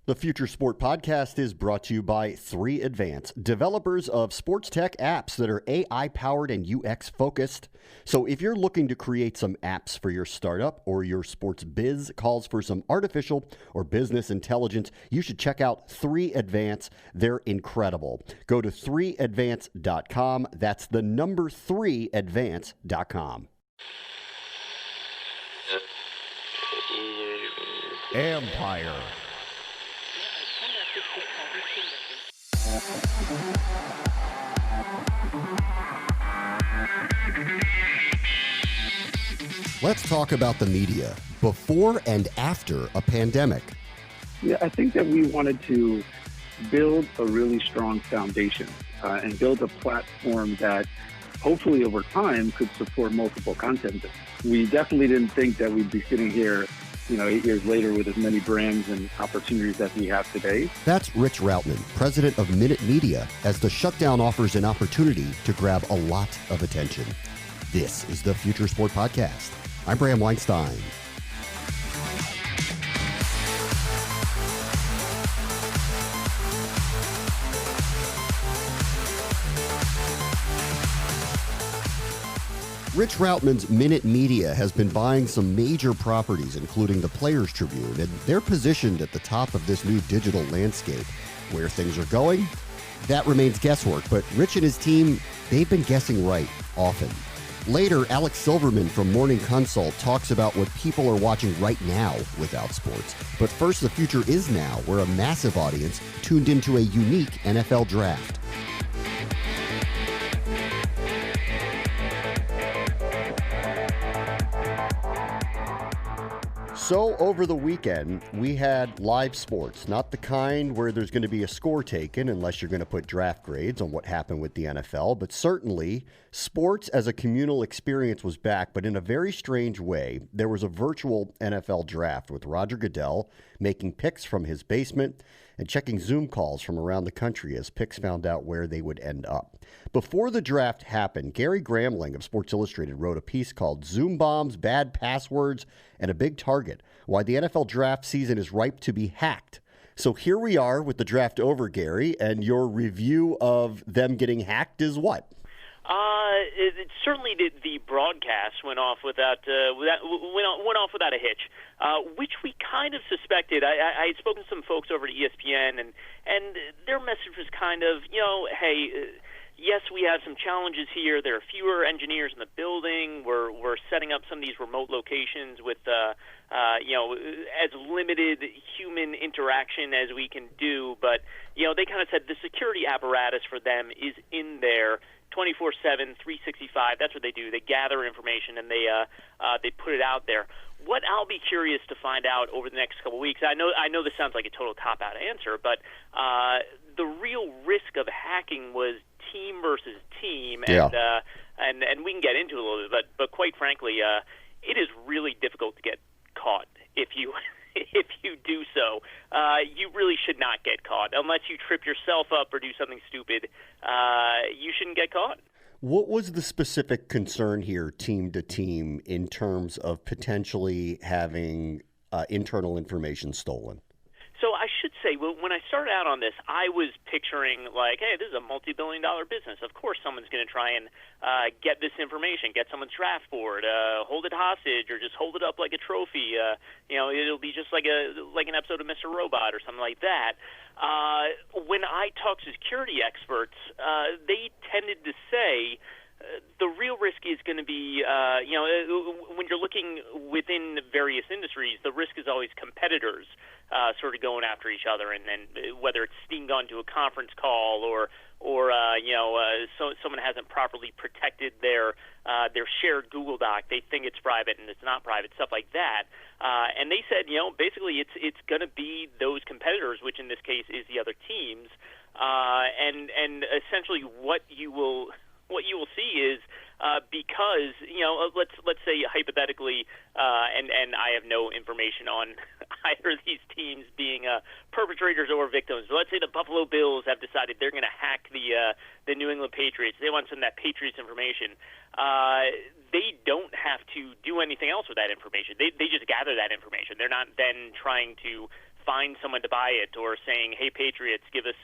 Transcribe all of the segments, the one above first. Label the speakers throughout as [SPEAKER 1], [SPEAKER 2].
[SPEAKER 1] The Future Sport Podcast is brought to you by 3Advance, developers of sports tech apps that are AI-powered and UX-focused. So if you're looking to create some apps for your startup or your sports biz calls for some artificial or business intelligence, you should check out 3Advance. They're incredible. Go to 3advance.com. That's the number 3advance.com.
[SPEAKER 2] Empire.
[SPEAKER 1] Let's talk about the media before and after a pandemic.
[SPEAKER 3] Yeah, I think that we wanted to build a really strong foundation and build a platform that hopefully over time could support multiple content. We definitely didn't think that we'd be sitting here 8 years later with as many brands and opportunities that we have today.
[SPEAKER 1] That's Rich Routman, president of Minute Media, as the shutdown offers an opportunity to grab a lot of attention. This is the Future Sport Podcast. I'm Bram Weinstein. Rich Routman's Minute Media has been buying some major properties, including the Players Tribune, and they're positioned at the top of this new digital landscape. Where things are going, that remains guesswork, but Rich and his team, they've been guessing right, often. Later, Alex Silverman from Morning Consult talks about what people are watching right now without sports. But first, the future is now, where a massive audience tuned into a unique NFL draft. So over the weekend, we had live sports, not the kind where there's going to be a score taken unless you're going to put draft grades on what happened with the NFL, but certainly sports as a communal experience was back, but in a very strange way. There was a virtual NFL draft with Roger Goodell making picks from his basement and checking Zoom calls from around the country as picks found out where they would end up. Before the draft happened, Gary Gramling of Sports Illustrated wrote a piece called Zoom Bombs, Bad Passwords, and a Big Target, Why the NFL Draft Season is Ripe to be Hacked. So here we are with the draft over, Gary, and your review of them getting hacked is what?
[SPEAKER 4] Certainly the broadcast went off without a hitch, which we kind of suspected. I had spoken to some folks over at ESPN, and their message was kind of, hey, yes, we have some challenges here. There are fewer engineers in the building. We're setting up some of these remote locations with as limited human interaction as we can do. But they kind of said the security apparatus for them is in there 24/7, 365. That's what they do. They gather information and they put it out there. What I'll be curious to find out over the next couple of weeks. I know this sounds like a total cop-out answer, but the real risk of hacking was team versus team, and we can get into it a little bit. But quite frankly, it is really difficult to get caught if you. If you do so, you really should not get caught. Unless you trip yourself up or do something stupid, you shouldn't get caught.
[SPEAKER 1] What was the specific concern here, team to team, in terms of potentially having internal information stolen?
[SPEAKER 4] So I should say, when I started out on this, I was picturing like, hey, this is a multi-billion-dollar business. Of course someone's going to try and get this information, get someone's draft board, hold it hostage, or just hold it up like a trophy. It'll be just like an episode of Mr. Robot or something like that. When I talked to security experts, they tended to say the real risk is going to be, when you're looking within various industries, the risk is always competitors sort of going after each other, and then whether it's steamed onto a conference call or so someone hasn't properly protected their shared Google Doc. They think it's private and it's not private, stuff like that. And they said, basically it's going to be those competitors, which in this case is the other teams, and essentially what you will see is because let's say hypothetically, and I have no information on either of these teams being perpetrators or victims. But let's say the Buffalo Bills have decided they're going to hack the New England Patriots. They want some of that Patriots information. They don't have to do anything else with that information. They just gather that information. They're not then trying to find someone to buy it, or saying, hey, Patriots, give us,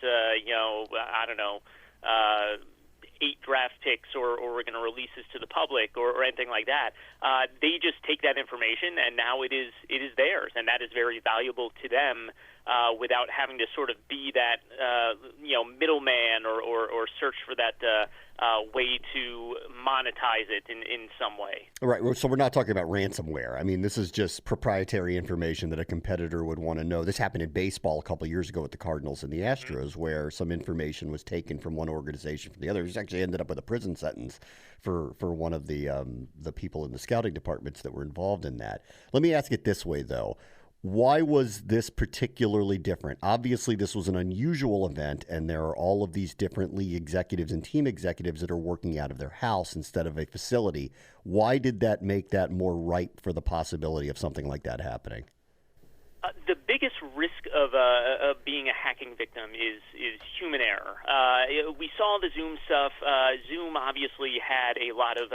[SPEAKER 4] 8 draft picks, or we're going to release this to the public, or anything like that. They just take that information, and now it is theirs, and that is very valuable to them, without having to sort of be that middleman or search for that way to monetize it in some way.
[SPEAKER 1] Right. So we're not talking about ransomware. I mean, this is just proprietary information that a competitor would want to know. This happened in baseball a couple of years ago with the Cardinals and the Astros, where some information was taken from one organization from the other. It actually ended up with a prison sentence for one of the people in the scouting departments that were involved in that. Let me ask it this way, though. Why was this particularly different? Obviously, this was an unusual event, and there are all of these different league executives and team executives that are working out of their house instead of a facility. Why did that make that more ripe for the possibility of something like that happening?
[SPEAKER 4] The biggest risk of being a hacking victim is human error. We saw the Zoom stuff. Zoom obviously had a lot of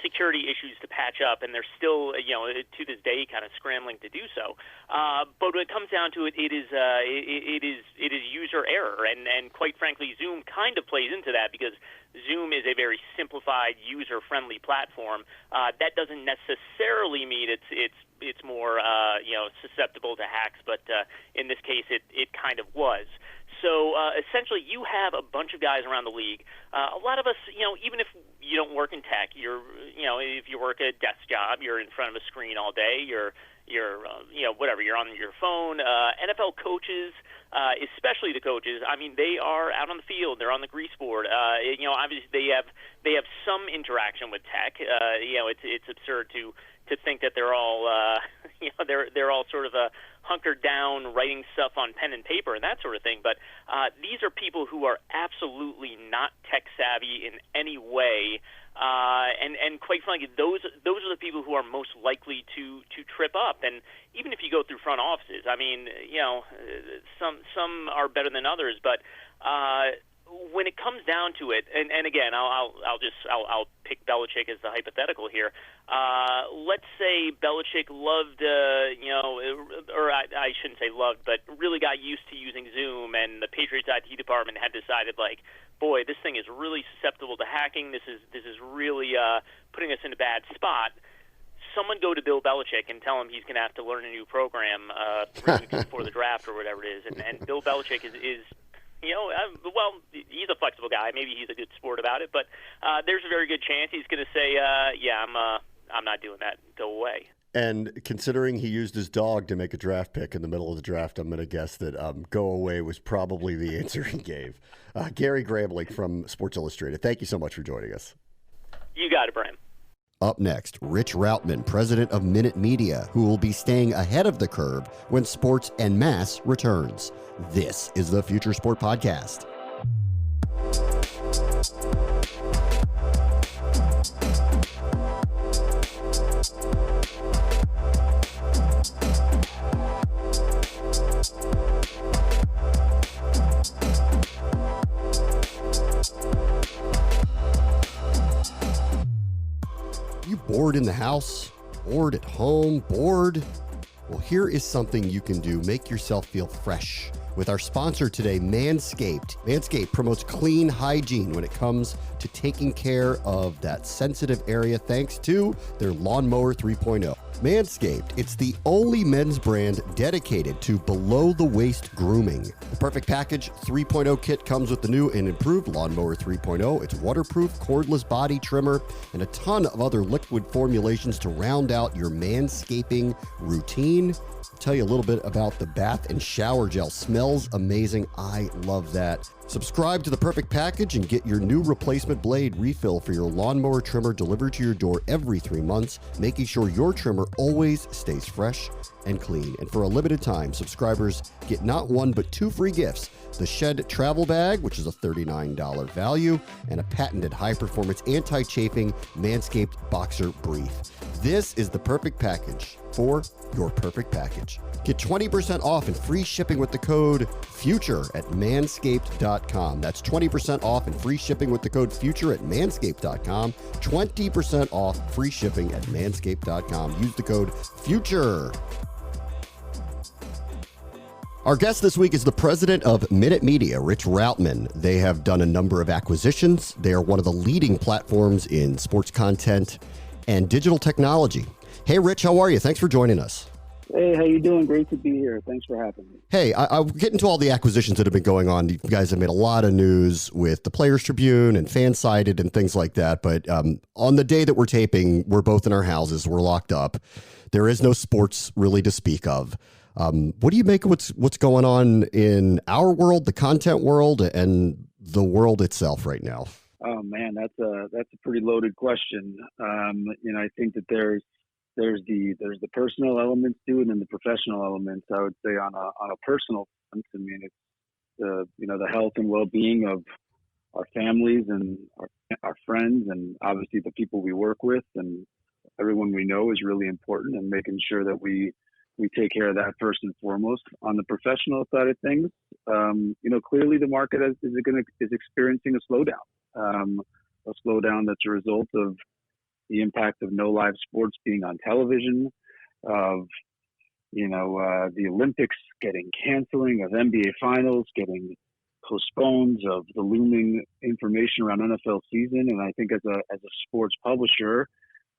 [SPEAKER 4] security issues to patch up, and they're still, to this day, kind of scrambling to do so. But when it comes down to it, it is user error, and quite frankly, Zoom kind of plays into that, because Zoom is a very simplified, user-friendly platform. That doesn't necessarily mean it's more susceptible to hacks, but in this case, it kind of was. So essentially, you have a bunch of guys around the league. A lot of us, even if you don't work in tech, if you work a desk job, you're in front of a screen all day. You're whatever. You're on your phone. NFL coaches, especially the coaches. I mean, they are out on the field. They're on the grease board. Obviously they have some interaction with tech. It's absurd to think that they're all they're all sort of hunkered down, writing stuff on pen and paper and that sort of thing. But these are people who are absolutely not tech savvy in any way, and quite frankly, those are the people who are most likely to trip up. And even if you go through front offices, I mean, some are better than others, but when it comes down to it, and again, I'll pick Belichick as the hypothetical here. Let's say Belichick loved, or I shouldn't say loved, but really got used to using Zoom, and the Patriots IT department had decided, like, boy, this thing is really susceptible to hacking. This is really putting us in a bad spot. Someone go to Bill Belichick and tell him he's going to have to learn a new program 3 weeks before the draft or whatever it is, and Bill Belichick is he's a flexible guy. Maybe he's a good sport about it, but there's a very good chance he's going to say, I'm not doing that. Go away.
[SPEAKER 1] And considering he used his dog to make a draft pick in the middle of the draft, I'm going to guess that go away was probably the answer he gave. Gary Gramling from Sports Illustrated, thank you so much for joining us.
[SPEAKER 4] You got it, Brian.
[SPEAKER 1] Up next, Rich Routman, president of Minute Media, who will be staying ahead of the curve when Sports en Masse returns. This is the Future Sport Podcast. Bored in the house? Bored at home? Bored? Well, here is something you can do. Make yourself feel fresh with our sponsor today, Manscaped. Manscaped promotes clean hygiene when it comes to taking care of that sensitive area thanks to their Lawnmower 3.0. Manscaped, it's the only men's brand dedicated to below-the-waist grooming. The Perfect Package 3.0 kit comes with the new and improved Lawnmower 3.0. It's waterproof, cordless body trimmer, and a ton of other liquid formulations to round out your manscaping routine. I'll tell you a little bit about the bath and shower gel. Smells amazing. I love that. Subscribe to the Perfect Package and get your new replacement blade refill for your lawnmower trimmer delivered to your door every 3 months, making sure your trimmer always stays fresh and clean. And for a limited time, subscribers get not one but 2 free gifts: the Shed Travel Bag, which is a $39 value, and a patented high-performance anti-chafing Manscaped Boxer Brief. This is the perfect package for your perfect package. Get 20% off and free shipping with the code FUTURE at manscaped.com. That's 20% off and free shipping with the code FUTURE at manscaped.com. 20% off free shipping at manscaped.com. Use the code FUTURE. Our guest this week is the president of Minute Media, Rich Routman. They have done a number of acquisitions. They are one of the leading platforms in sports content and digital technology. Hey, Rich, how are you? Thanks for joining us.
[SPEAKER 3] Hey, how you doing? Great to be here. Thanks for having me.
[SPEAKER 1] Hey, I'll get into all the acquisitions that have been going on. You guys have made a lot of news with the Players Tribune and Fansided and things like that. But on the day that we're taping, we're both in our houses. We're locked up. There is no sports really to speak of. What do you make of what's going on in our world, the content world, and the world itself right now?
[SPEAKER 3] Oh man, that's a pretty loaded question. I think that there's the personal elements to it and the professional elements. I would say on a personal sense, I mean, it's the health and well-being of our families and our friends, and obviously the people we work with and everyone we know is really important, and making sure that we take care of that first and foremost. On the professional side of things, clearly the market is experiencing a slowdown that's a result of the impact of no live sports being on television, of the Olympics canceling, of NBA finals getting postponed, of the looming information around NFL season. And I think as a sports publisher,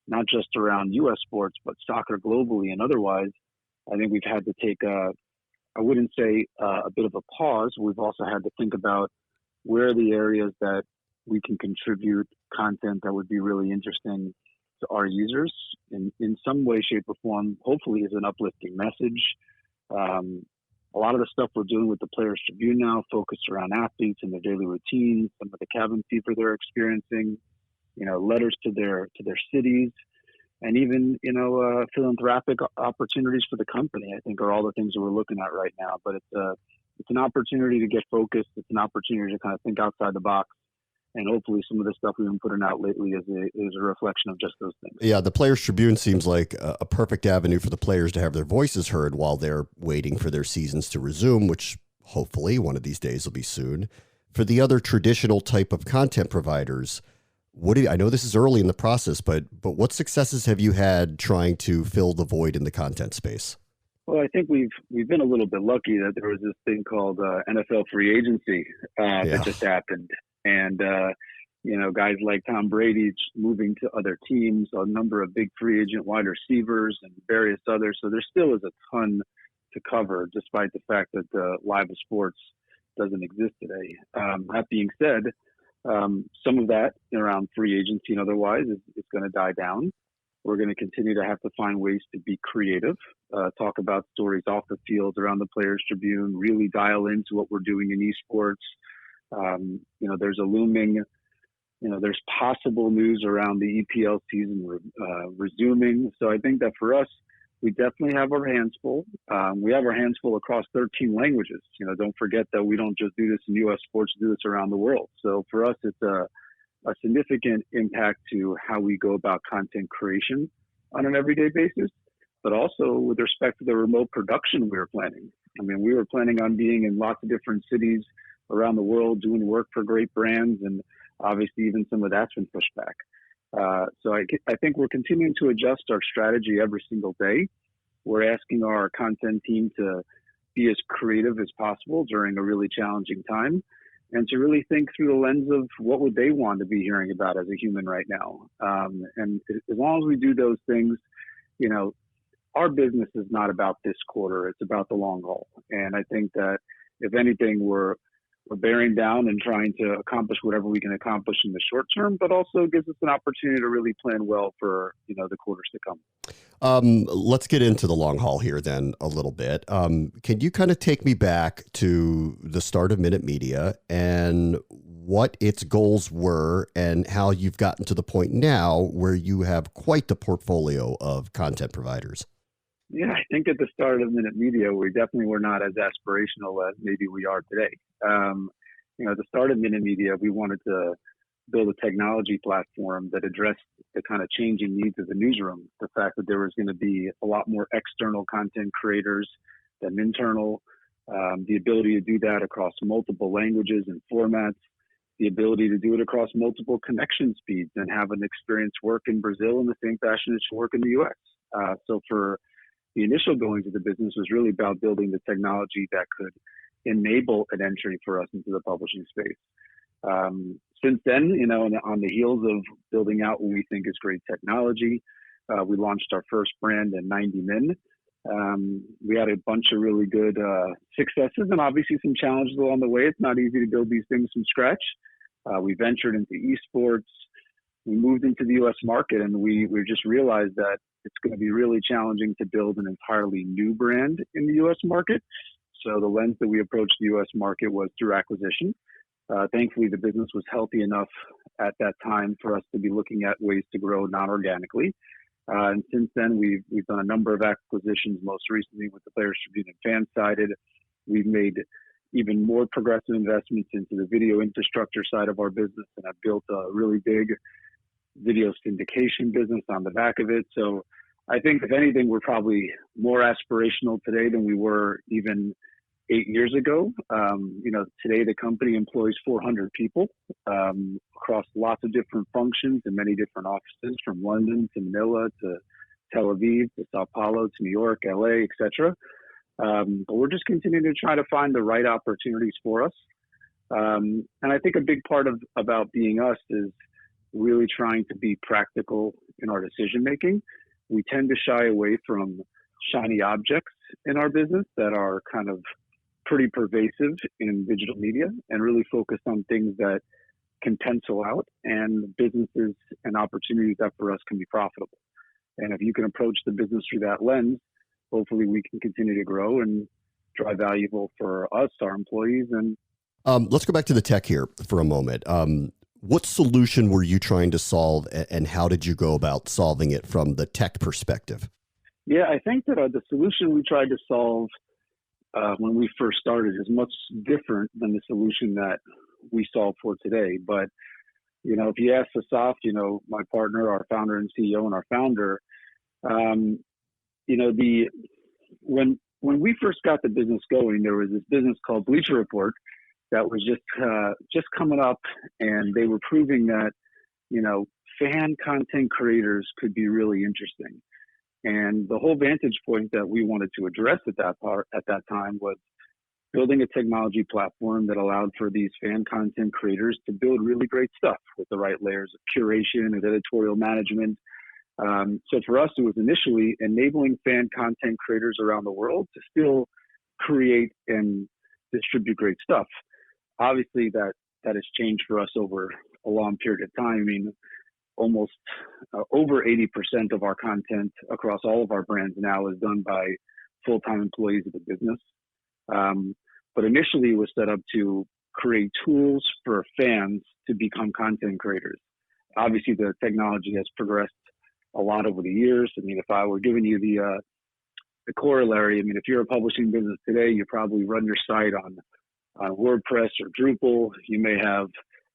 [SPEAKER 3] not just around U.S. sports, but soccer globally and otherwise, I think we've had to take I wouldn't say a bit of a pause. We've also had to think about where are the areas that we can contribute content that would be really interesting to our users in some way, shape, or form, hopefully is an uplifting message. A lot of the stuff we're doing with the Players Tribune now focused around athletes and their daily routines, some of the cabin fever they're experiencing, letters to their cities, and even, philanthropic opportunities for the company, I think, are all the things that we're looking at right now. But it's an opportunity to get focused. It's an opportunity to kind of think outside the box. And hopefully some of the stuff we've been putting out lately is a reflection of just those things.
[SPEAKER 1] Yeah, the Players Tribune seems like a perfect avenue for the players to have their voices heard while they're waiting for their seasons to resume, which hopefully one of these days will be soon. For the other traditional type of content providers, I know this is early in the process, but what successes have you had trying to fill the void in the content space?
[SPEAKER 3] Well, I think we've been a little bit lucky that there was this thing called NFL free agency that just happened. And, guys like Tom Brady moving to other teams, a number of big free agent wide receivers and various others. So there still is a ton to cover, despite the fact that live sports doesn't exist today. That being said, some of that around free agency and otherwise is going to die down. We're going to continue to have to find ways to be creative, talk about stories off the field around the Players Tribune, really dial into what we're doing in esports. There's a looming, there's possible news around the EPL season resuming. So I think that for us, we definitely have our hands full. We have our hands full across 13 languages. Don't forget that we don't just do this in U.S. sports, we do this around the world. So for us, it's a significant impact to how we go about content creation on an everyday basis, but also with respect to the remote production we were planning. I mean, we were planning on being in lots of different cities around the world, doing work for great brands, and obviously even some of that's been pushed back. So I think we're continuing to adjust our strategy every single day. We're asking our content team to be as creative as possible during a really challenging time, and to really think through the lens of what would they want to be hearing about as a human right now. And as long as we do those things, our business is not about this quarter, it's about the long haul. And I think that if anything, we're bearing down and trying to accomplish whatever we can accomplish in the short term, but also gives us an opportunity to really plan well for, the quarters to come.
[SPEAKER 1] Let's get into the long haul here then a little bit. Can you kind of take me back to the start of Minute Media and what its goals were and how you've gotten to the point now where you have quite the portfolio of content providers?
[SPEAKER 3] Yeah, I think at the start of Minute Media, we definitely were not as aspirational as maybe we are today. At the start of Minute Media, we wanted to build a technology platform that addressed the kind of changing needs of the newsroom. The fact that there was going to be a lot more external content creators than internal, the ability to do that across multiple languages and formats, the ability to do it across multiple connection speeds and have an experience work in Brazil in the same fashion as you work in the U.S. So for the initial goings of the business was really about building the technology that could enable an entry for us into the publishing space. Since then, on the heels of building out what we think is great technology, we launched our first brand in 90 Min. We had a bunch of really good successes and obviously some challenges along the way. It's not easy to build these things from scratch. We ventured into esports. We moved into the U.S. market, and we just realized that it's going to be really challenging to build an entirely new brand in the U.S. market. So the lens that we approached the U.S. market was through acquisition. Thankfully, the business was healthy enough at that time for us to be looking at ways to grow non-organically. And since then, we've done a number of acquisitions, most recently with the Players Tribune and Fansided. We've made even more progressive investments into the video infrastructure side of our business, and have built a really big video syndication business on the back of it. So I think, if anything, we're probably more aspirational today than we were even 8 years ago. Today the company employs 400 people across lots of different functions and many different offices, from London to Manila to Tel Aviv to Sao Paulo to New York, LA, etc. But we're just continuing to try to find the right opportunities for us. And I think a big part about being us is really trying to be practical in our decision making. We tend to shy away from shiny objects in our business that are kind of pretty pervasive in digital media, and really focus on things that can pencil out and businesses and opportunities that for us can be profitable. And if you can approach the business through that lens, hopefully we can continue to grow and drive valuable for us, our employees. And
[SPEAKER 1] let's go back to the tech here for a moment. What solution were you trying to solve, and how did you go about solving it from the tech perspective?
[SPEAKER 3] Yeah, I think that the solution we tried to solve when we first started is much different than the solution that we solve for today. But, if you ask Asaf, my partner, our founder and CEO, and our founder, when we first got the business going, there was this business called Bleacher Report that was just coming up, and they were proving that, fan content creators could be really interesting. And the whole vantage point that we wanted to address at that time was building a technology platform that allowed for these fan content creators to build really great stuff with the right layers of curation and editorial management. So for us, it was initially enabling fan content creators around the world to still create and distribute great stuff. Obviously, that has changed for us over a long period of time. I mean, almost over 80% of our content across all of our brands now is done by full-time employees of the business. But initially, it was set up to create tools for fans to become content creators. Obviously, the technology has progressed a lot over the years. I mean, if I were giving you the corollary, I mean, if you're a publishing business today, you probably run your site on WordPress or Drupal. You may have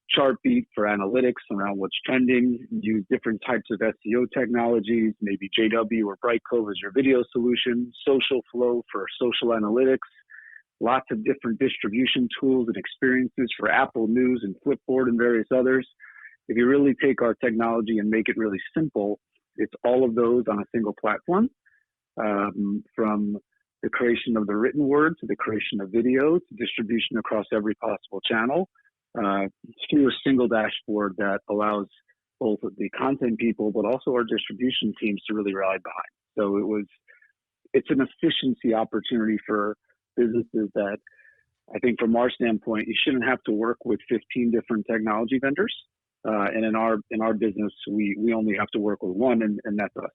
[SPEAKER 3] Chartbeat for analytics around what's trending, use different types of SEO technologies, maybe JW or Brightcove as your video solution, Social Flow for social analytics, lots of different distribution tools and experiences for Apple News and Flipboard and various others. If you really take our technology and make it really simple, it's all of those on a single platform, from the creation of the written word to the creation of video to distribution across every possible channel, through a single dashboard that allows both the content people but also our distribution teams to really rely behind. So it's an efficiency opportunity for businesses that I think, from our standpoint, you shouldn't have to work with 15 different technology vendors. And in our business, we only have to work with one, and that's us.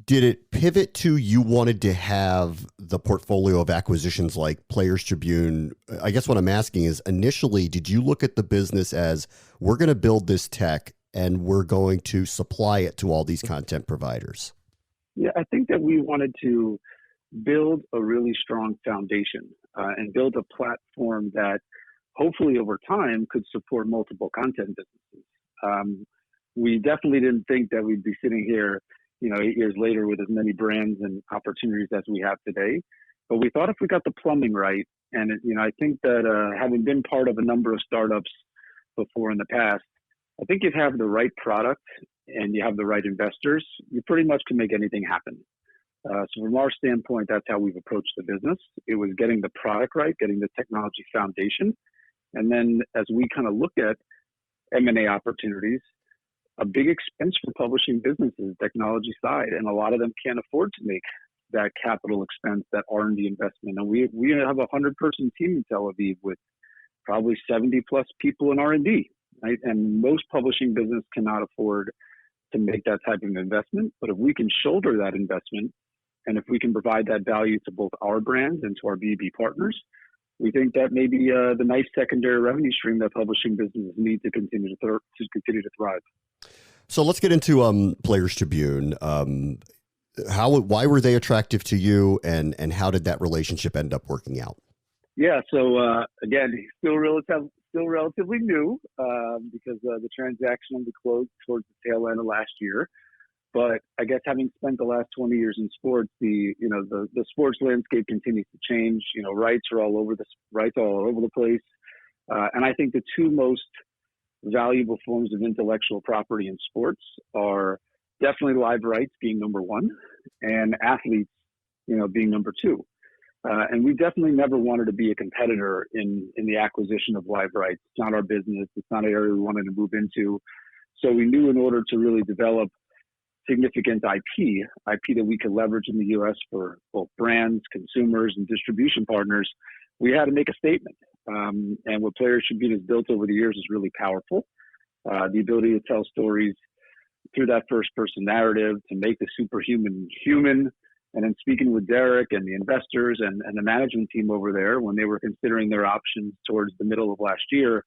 [SPEAKER 1] Did it pivot to you wanted to have the portfolio of acquisitions like Players Tribune? I guess what I'm asking is, initially, did you look at the business as, we're going to build this tech and we're going to supply it to all these content providers?
[SPEAKER 3] Yeah, I think that we wanted to build a really strong foundation and build a platform that hopefully over time could support multiple content businesses. We definitely didn't think that we'd be sitting here 8 years later with as many brands and opportunities as we have today. But we thought if we got the plumbing right, and I think that having been part of a number of startups before in the past, I think if you have the right product and you have the right investors, you pretty much can make anything happen. So from our standpoint, that's how we've approached the business. It was getting the product right, getting the technology foundation. And then as we kind of look at M&A opportunities, a big expense for publishing businesses, technology side, and a lot of them can't afford to make that capital expense, that R&D investment. And we have a 100-person team in Tel Aviv with probably 70 plus people in R&D, right? And most publishing business cannot afford to make that type of investment. But if we can shoulder that investment, and if we can provide that value to both our brands and to our B2B partners, we think that may be the nice secondary revenue stream that publishing businesses need to continue to thrive.
[SPEAKER 1] So let's get into Players Tribune. Why were they attractive to you, and how did that relationship end up working out?
[SPEAKER 3] Yeah, so again, still relatively new because the transaction only closed towards the tail end of last year. But I guess having spent the last 20 years in sports, the sports landscape continues to change. Rights are all over the place, and I think the two most valuable forms of intellectual property in sports are definitely live rights being number one, and athletes, being number two. And we definitely never wanted to be a competitor in the acquisition of live rights. It's not our business. It's not an area we wanted to move into. So we knew in order to really develop significant IP that we could leverage in the U.S. for both brands, consumers, and distribution partners, we had to make a statement. And what Players Tribune has built over the years is really powerful. The ability to tell stories through that first-person narrative, to make the superhuman human. And then speaking with Derek and the investors and the management team over there, when they were considering their options towards the middle of last year,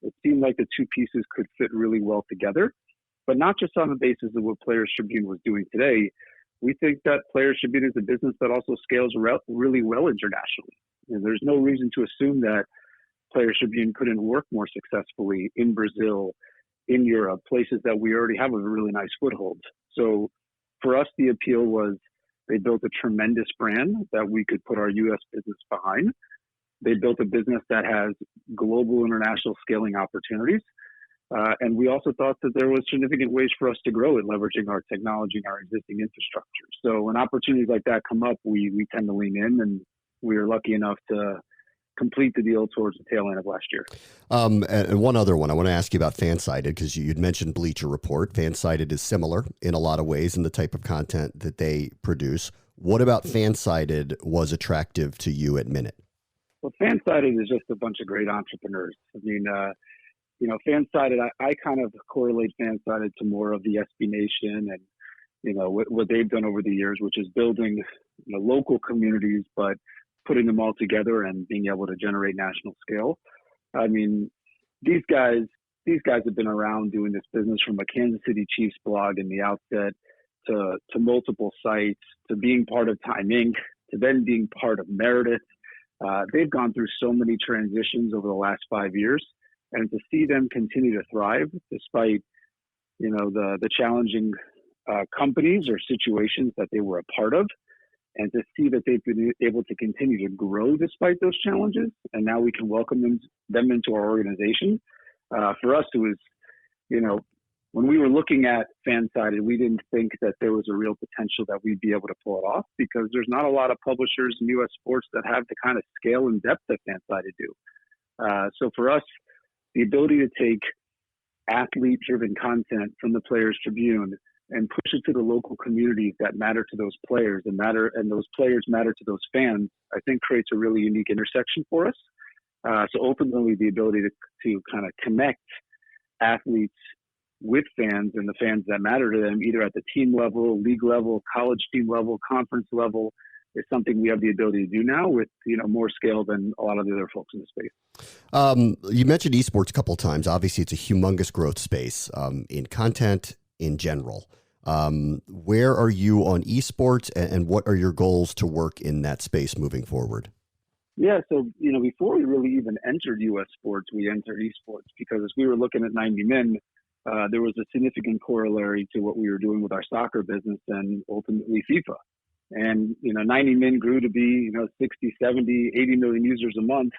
[SPEAKER 3] it seemed like the two pieces could fit really well together. But not just on the basis of what Players Tribune was doing today. We think that Players Tribune is a business that also scales really well internationally. And there's no reason to assume that Players Tribune couldn't work more successfully in Brazil, in Europe, places that we already have a really nice foothold. So for us, the appeal was they built a tremendous brand that we could put our U.S. business behind. They built a business that has global international scaling opportunities. And we also thought that there was significant ways for us to grow it, leveraging our technology and our existing infrastructure. So when opportunities like that come up, we tend to lean in, and we were lucky enough to complete the deal towards the tail end of last year.
[SPEAKER 1] And one other one, I want to ask you about Fansided, because you'd mentioned Bleacher Report. Fansided is similar in a lot of ways in the type of content that they produce. What about Fansided was attractive to you at Minute?
[SPEAKER 3] Well, Fansided is just a bunch of great entrepreneurs. I mean, Fansided, I kind of correlate Fansided to more of the SB Nation and, what they've done over the years, which is building local communities, but putting them all together and being able to generate national scale. I mean, these guys have been around doing this business from a Kansas City Chiefs blog in the outset to multiple sites, to being part of Time Inc., to then being part of Meredith. They've gone through so many transitions over the last 5 years. And to see them continue to thrive despite, the challenging companies or situations that they were a part of, and to see that they've been able to continue to grow despite those challenges, and now we can welcome them into our organization. For us, it was, when we were looking at Fansided, we didn't think that there was a real potential that we'd be able to pull it off, because there's not a lot of publishers in U.S. sports that have the kind of scale and depth that Fansided do. So for us, the ability to take athlete-driven content from the Players Tribune and push it to the local communities that matter to those players and those players matter to those fans, I think creates a really unique intersection for us. So ultimately, the ability to kind of connect athletes with fans and the fans that matter to them, either at the team level, league level, college team level, conference level, is something we have the ability to do now with more scale than a lot of the other folks in the space.
[SPEAKER 1] You mentioned esports a couple of times. Obviously, it's a humongous growth space in content in general. Where are you on esports, and what are your goals to work in that space moving forward?
[SPEAKER 3] Yeah, so before we really even entered U.S. sports, we entered esports, because as we were looking at 90 Min, there was a significant corollary to what we were doing with our soccer business and ultimately FIFA. And, 90 Min grew to be, 60, 70, 80 million users a month.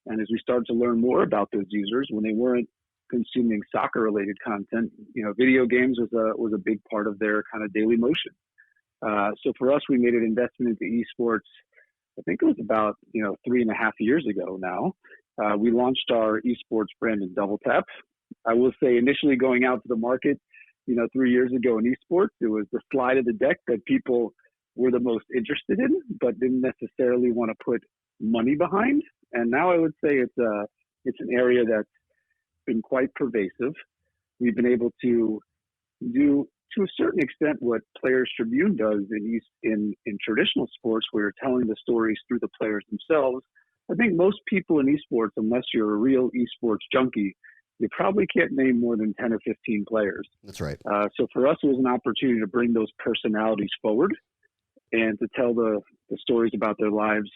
[SPEAKER 3] And as we started to learn more about those users, when they weren't consuming soccer related content, video games was a big part of their kind of daily motion. So for us, we made an investment into esports. I think it was about 3.5 years ago now. We launched our esports brand in Double Tap. I will say, initially going out to the market, 3 years ago in esports, it was the slide of the deck that people were the most interested in, but didn't necessarily want to put money behind. And now I would say it's an area that's been quite pervasive. We've been able to do, to a certain extent, what Players Tribune does in traditional sports, where you're telling the stories through the players themselves. I think most people in esports, unless you're a real esports junkie, you probably can't name more than 10 or 15 players.
[SPEAKER 1] That's right.
[SPEAKER 3] So for us, it was an opportunity to bring those personalities forward and to tell the stories about their lives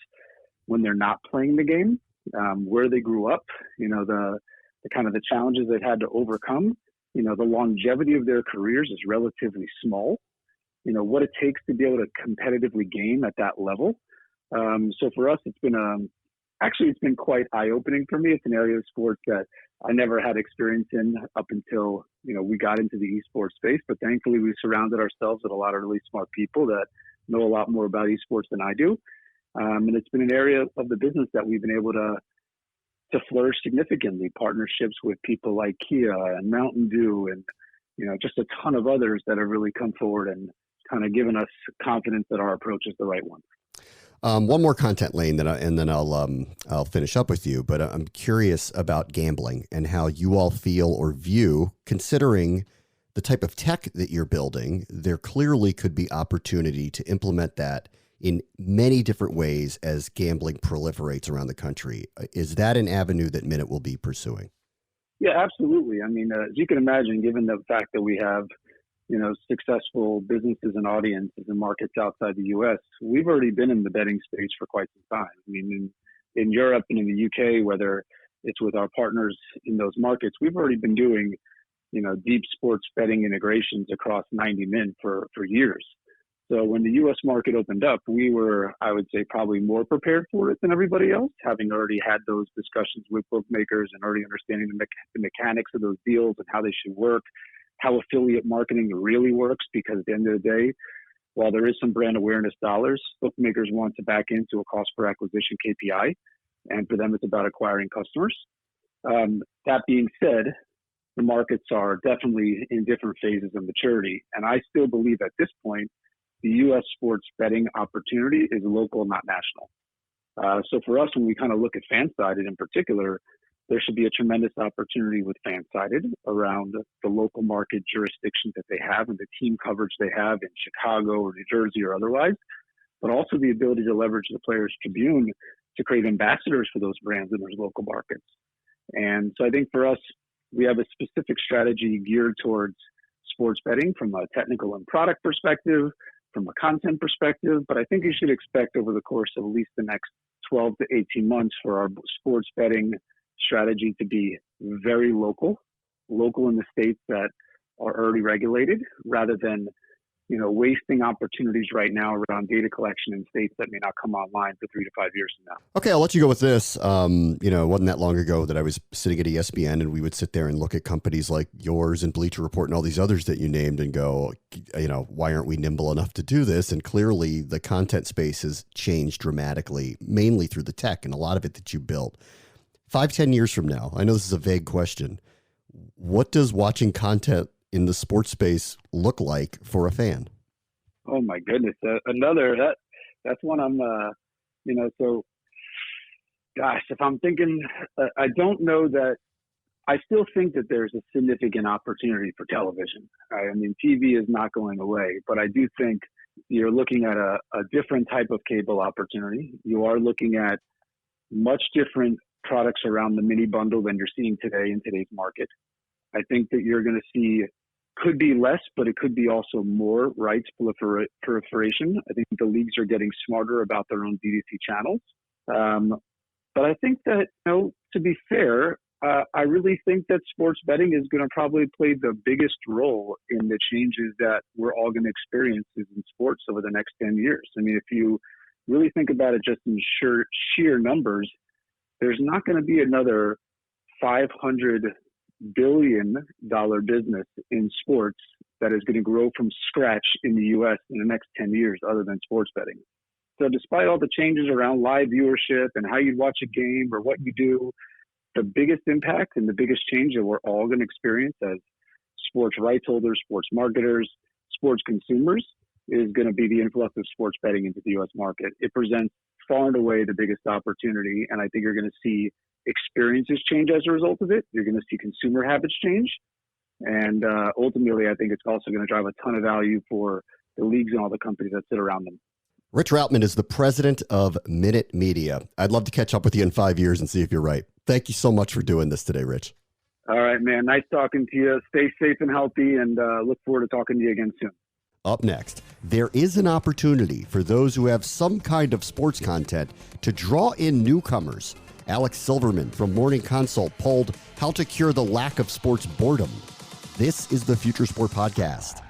[SPEAKER 3] when they're not playing the game, where they grew up, the kind of the challenges they've had to overcome. The longevity of their careers is relatively small. What it takes to be able to competitively game at that level. So for us, it's been quite eye-opening for me. It's an area of sports that I never had experience in up until, we got into the esports space. But thankfully, we surrounded ourselves with a lot of really smart people that know a lot more about esports than I do. And it's been an area of the business that we've been able to flourish significantly. Partnerships with people like Kia and Mountain Dew and, just a ton of others that have really come forward and kind of given us confidence that our approach is the right one.
[SPEAKER 1] One more content lane, and then I'll finish up with you. But I'm curious about gambling and how you all feel or view, considering the type of tech that you're building. There clearly could be opportunity to implement that in many different ways as gambling proliferates around the country. Is that an avenue that Minute will be pursuing?
[SPEAKER 3] Yeah, absolutely. I mean, as you can imagine, given the fact that we have successful businesses and audiences in markets outside the U.S., we've already been in the betting space for quite some time. I mean, in Europe and in the U.K., whether it's with our partners in those markets, we've already been doing, deep sports betting integrations across 90 Min for years. So when the U.S. market opened up, we were, I would say, probably more prepared for it than everybody else, having already had those discussions with bookmakers and already understanding the mechanics of those deals and how they should work, how affiliate marketing really works, because at the end of the day, while there is some brand awareness dollars, bookmakers want to back into a cost per acquisition KPI, and for them, it's about acquiring customers. That being said, the markets are definitely in different phases of maturity, and I still believe at this point, the U.S. sports betting opportunity is local, not national. So for us, when we kind of look at FanSided in particular, there should be a tremendous opportunity with FanSided around the local market jurisdictions that they have and the team coverage they have in Chicago or New Jersey or otherwise, but also the ability to leverage the Players Tribune to create ambassadors for those brands in those local markets. And so I think for us, we have a specific strategy geared towards sports betting from a technical and product perspective, from a content perspective, but I think you should expect over the course of at least the next 12 to 18 months for our sports betting strategy to be very local in the states that are already regulated, rather than wasting opportunities right now around data collection in states that may not come online for 3 to 5 years from now.
[SPEAKER 1] Okay, I'll let you go with this. It wasn't that long ago that I was sitting at ESPN and we would sit there and look at companies like yours and Bleacher Report and all these others that you named and go, why aren't we nimble enough to do this? And clearly the content space has changed dramatically, mainly through the tech and a lot of it that you built. 5-10 years from now, I know this is a vague question. What does watching content in the sports space look like for a fan?
[SPEAKER 3] Oh my goodness. That's one I'm, so gosh, if I'm thinking, I don't know that, I still think that there's a significant opportunity for television. I mean, TV is not going away, but I do think you're looking at a different type of cable opportunity. You are looking at much different products around the mini bundle than you're seeing today in today's market. I think that you're going to see, could be less, but it could be also more rights proliferation. I think the leagues are getting smarter about their own D2C channels. But I think that, to be fair, I really think that sports betting is going to probably play the biggest role in the changes that we're all going to experience in sports over the next 10 years. I mean, if you really think about it just in sheer numbers, there's not going to be another 500 billion-dollar business in sports that is going to grow from scratch in the U.S. in the next 10 years, other than sports betting. So despite all the changes around live viewership and how you watch a game or what you do, the biggest impact and the biggest change that we're all going to experience as sports rights holders, sports marketers, sports consumers is going to be the influx of sports betting into the U.S. market. It presents far and away the biggest opportunity, and I think you're going to see experiences change as a result of it. You're going to see consumer habits change, and ultimately, I think it's also going to drive a ton of value for the leagues and all the companies that sit around them.
[SPEAKER 1] Rich Routman is the president of Minute Media. I'd love to catch up with you in 5 years and see if you're right. Thank you so much for doing this today, Rich.
[SPEAKER 3] All right, man. Nice talking to you. Stay safe and healthy, and look forward to talking to you again soon.
[SPEAKER 1] Up next, there is an opportunity for those who have some kind of sports content to draw in newcomers. Alex Silverman from Morning Consult polled how to cure the lack of sports boredom. This is the Future Sport Podcast.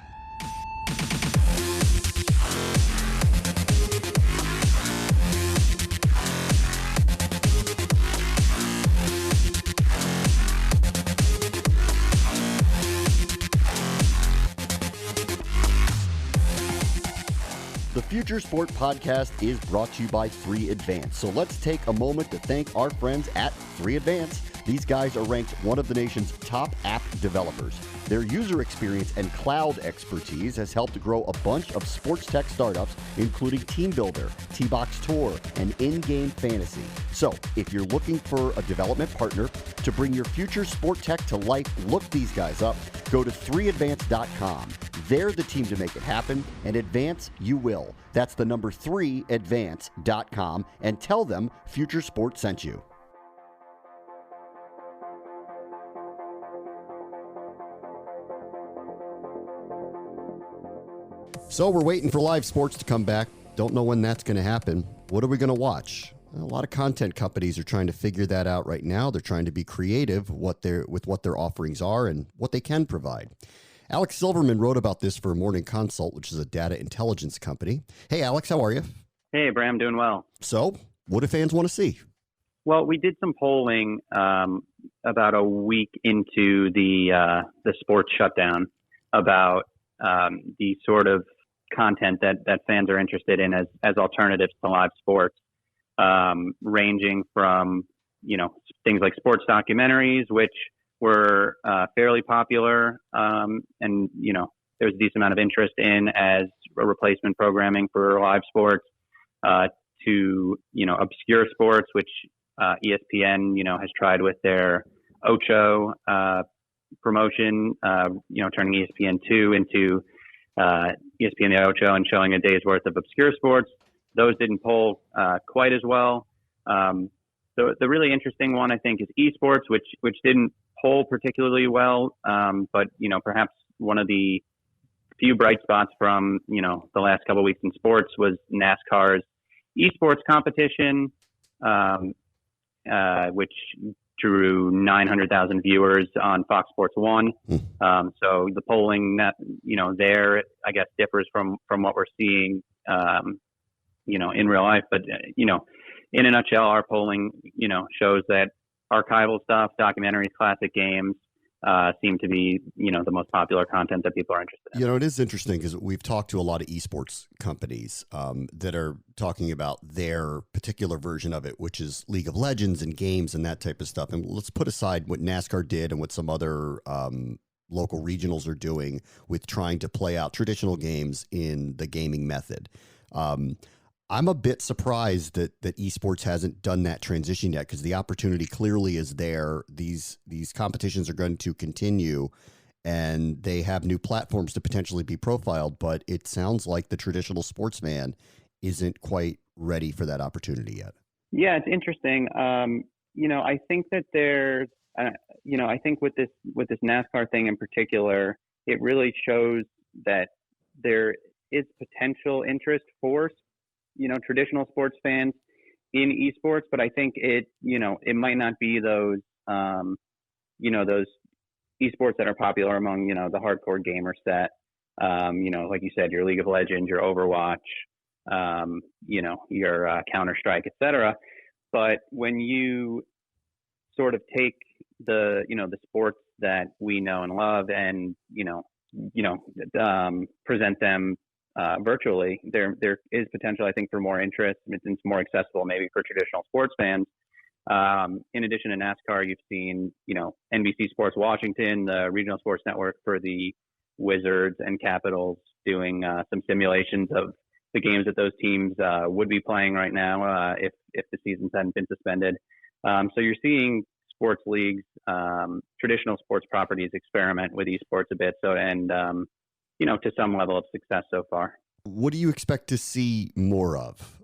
[SPEAKER 1] The Future Sport Podcast is brought to you by 3 Advance. So let's take a moment to thank our friends at 3 Advance. These guys are ranked one of the nation's top app developers. Their user experience and cloud expertise has helped grow a bunch of sports tech startups, including Team Builder, T-Box Tour, and in-game fantasy. So if you're looking for a development partner to bring your future sport tech to life, look these guys up. Go to 3advance.com. They're the team to make it happen, and advance you will. That's the number 3advance.com, and tell them Future Sport sent you. So we're waiting for live sports to come back. Don't know when that's going to happen. What are we going to watch? A lot of content companies are trying to figure that out right now. They're trying to be creative with what their offerings are and what they can provide. Alex Silverman wrote about this for Morning Consult, which is a data intelligence company. Hey, Alex, how are you?
[SPEAKER 2] Hey, Bram, doing well.
[SPEAKER 1] So what do fans want to see?
[SPEAKER 2] Well, we did some polling about a week into the sports shutdown about the sort of content that fans are interested in as alternatives to live sports, ranging from, things like sports documentaries, which were fairly popular, and, there's a decent amount of interest in as a replacement programming for live sports, to, obscure sports, which ESPN, has tried with their Ocho promotion, turning ESPN2 into ESPN Ocho and showing a day's worth of obscure sports. Those didn't poll quite as well. So the really interesting one, I think, is esports, which didn't poll particularly well, but perhaps one of the few bright spots from the last couple of weeks in sports was NASCAR's esports competition, which drew 900,000 viewers on Fox Sports 1. So the polling there, I guess, differs from what we're seeing, in real life. But, in a nutshell, our polling, shows that archival stuff, documentaries, classic games, seem to be, the most popular content that people are interested in.
[SPEAKER 1] It is interesting because we've talked to a lot of esports companies that are talking about their particular version of it, which is League of Legends and games and that type of stuff. And let's put aside what NASCAR did and what some other local regionals are doing with trying to play out traditional games in the gaming method. I'm a bit surprised that esports hasn't done that transition yet, because the opportunity clearly is there. These competitions are going to continue, and they have new platforms to potentially be profiled, but it sounds like the traditional sportsman isn't quite ready for that opportunity yet.
[SPEAKER 2] Yeah, it's interesting. I think that there's, I think with this NASCAR thing in particular, it really shows that there is potential interest for traditional sports fans in esports, but I think it might not be those, those esports that are popular among, the hardcore gamer set, like you said, your League of Legends, your Overwatch, your Counter-Strike, etc. But when you sort of take, the sports that we know and love, and present them virtually. There is potential, I think, for more interest. It's more accessible maybe for traditional sports fans. In addition to NASCAR, you've seen NBC Sports Washington, the regional sports network for the Wizards and Capitals, doing some simulations of the games that those teams would be playing right now if the seasons hadn't been suspended. So you're seeing sports leagues, traditional sports properties experiment with esports a bit. So to some level of success so far.
[SPEAKER 1] What do you expect to see more of?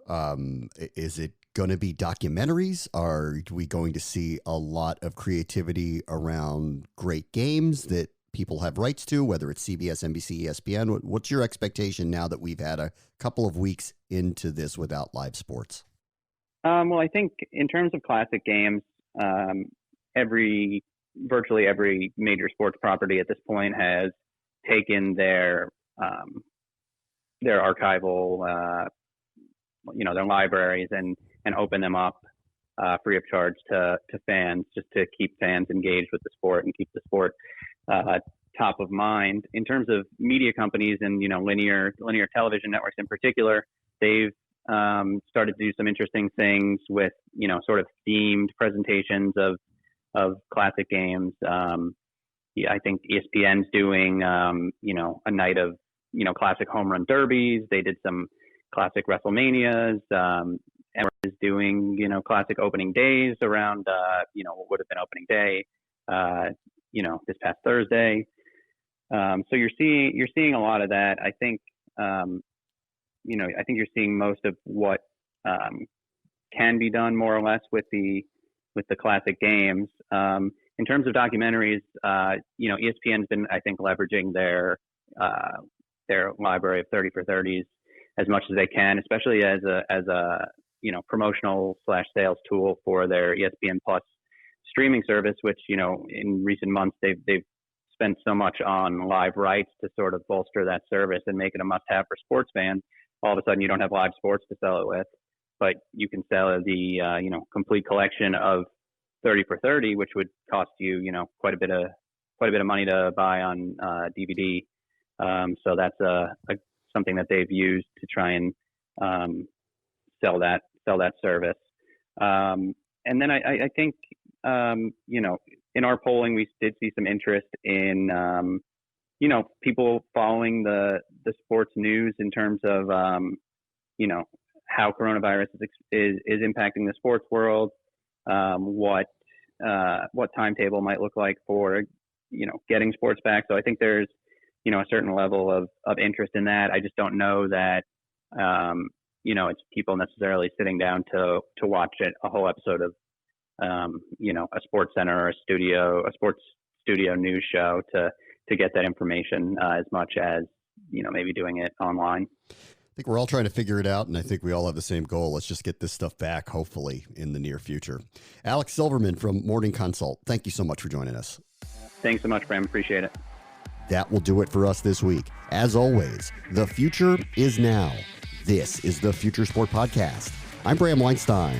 [SPEAKER 1] Is it going to be documentaries? Are we going to see a lot of creativity around great games that people have rights to, whether it's CBS, NBC, ESPN? What's your expectation now that we've had a couple of weeks into this without live sports?
[SPEAKER 2] Well, I think in terms of classic games, virtually every major sports property at this point has taken their archival, their libraries and open them up free of charge to fans, just to keep fans engaged with the sport and keep the sport top of mind. In terms of media companies and linear television networks in particular, they've started to do some interesting things with sort of themed presentations of classic games. I think ESPN's doing a night of classic home run derbies. They did some classic WrestleManias. And is doing classic opening days around what would have been opening day this past Thursday. So you're seeing a lot of that. I think I think you're seeing most of what can be done more or less with the classic games. In terms of documentaries, ESPN's been, I think, leveraging their library of 30 for 30s as much as they can, especially as a promotional / sales tool for their ESPN Plus streaming service, which in recent months they've spent so much on live rights to sort of bolster that service and make it a must-have for sports fans. All of a sudden, you don't have live sports to sell it with, but you can sell the complete collection of 30 for 30, which would cost you quite a bit of money to buy on DVD. So that's something that they've used to try and sell that service. And then I think in our polling we did see some interest in people following the sports news in terms of how coronavirus is impacting the sports world, what timetable might look like for getting sports back. So I think there's a certain level of interest in that. I just don't know that it's people necessarily sitting down to watch a whole episode of a Sports Center or a sports studio news show to get that information as much as maybe doing it online.
[SPEAKER 1] I think we're all trying to figure it out, and I think we all have the same goal. Let's just get this stuff back, hopefully, in the near future. Alex Silverman from Morning Consult, thank you so much for joining us.
[SPEAKER 2] Thanks so much, Bram. Appreciate it.
[SPEAKER 1] That will do it for us this week. As always, the future is now. This is the Future Sport Podcast. I'm Bram Weinstein.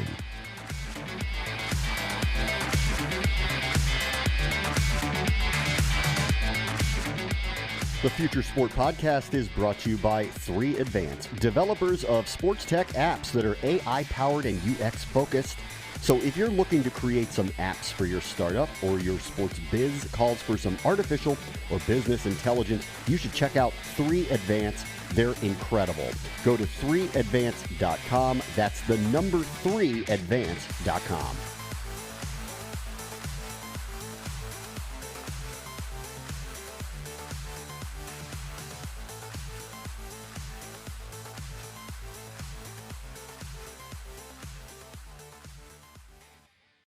[SPEAKER 1] The Future Sport Podcast is brought to you by 3 Advance, developers of sports tech apps that are AI-powered and UX-focused. So if you're looking to create some apps for your startup or your sports biz calls for some artificial or business intelligence, you should check out 3 Advance. They're incredible. Go to 3advance.com. That's the number 3advance.com.